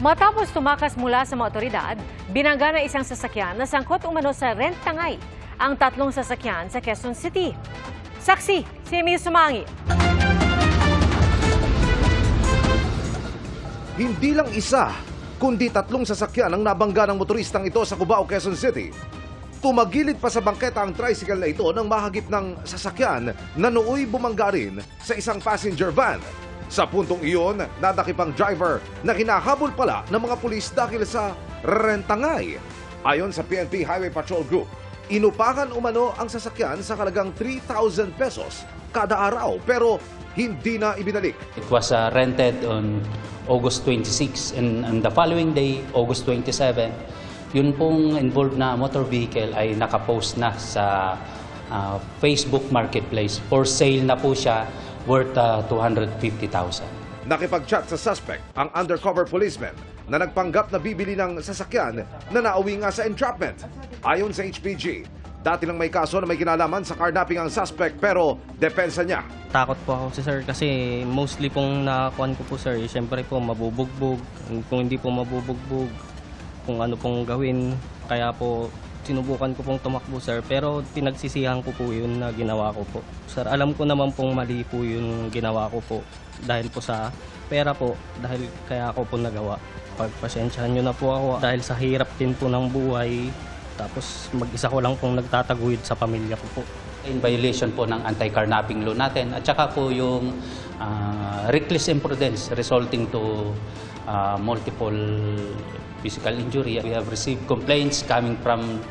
Matapos tumakas mula sa mga otoridad, binangga ng isang sasakyan na sangkot umano sa rent-tangay ang tatlong sasakyan sa Quezon City. Saksi, si Emil Sumangi. Hindi lang isa, kundi tatlong sasakyan ang nabangga ng motoristang ito sa Cubao, Quezon City. Tumagilid pa sa bangketa ang tricycle na ito nang mahagip ng sasakyan na nooy bumangga rin sa isang passenger van. Sa puntong iyon, nadakip ang driver na hinahabol pala ng mga pulis dahil sa rentangay. Ayon sa PNP Highway Patrol Group, inupakan umano ang sasakyan sa halagang 3,000 pesos kada araw pero hindi na ibinalik. It was rented on August 26 and the following day, August 27, yun pong involved na motor vehicle ay nakapost na sa Facebook Marketplace. For sale na po siya, worth 250,000. Nakipag-chat sa suspect ang undercover policeman na nagpanggap na bibili ng sasakyan na nauwi nga sa entrapment. Ayon sa HPG, dati lang may kaso na may kinalaman sa carnapping ang suspect pero depensa niya. Takot po ako sir kasi mostly pong nakakuan ko po sir, siyempre po mabubugbog. Kung hindi po mabubugbog, kung ano pong gawin. Kaya po sinubukan ko pong tumakbo sir pero pinagsisihan ko po yun na ginawa ko po. Sir, alam ko naman pong mali po yung ginawa ko po dahil po sa pera po, dahil kaya ako po nagawa. Pagpasensyahan nyo na po ako dahil sa hirap din po ng buhay. Tapos mag-isa ko lang pong nagtataguyod sa pamilya ko po. In violation po ng anti-carnapping law natin at saka po yung reckless imprudence resulting to multiple physical injury. We have received complaints coming from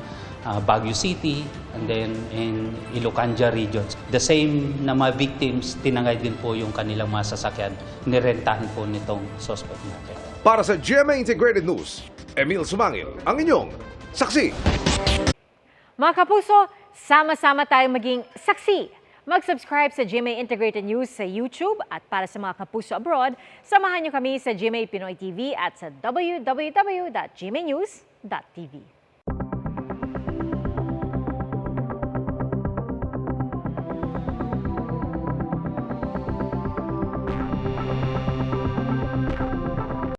Baguio City and then in Ilocanja regions. The same na mga victims, tinangay din po yung kanilang mga sasakyan. Nirentahan po nitong suspect natin. Para sa GMA Integrated News, Emil Sumangil, ang inyong saksi. Mga kapuso, sama-sama tayong maging saksi. Mag-subscribe sa GMA Integrated News sa YouTube at para sa mga kapuso abroad, samahan niyo kami sa GMA Pinoy TV at sa www.gmanews.tv.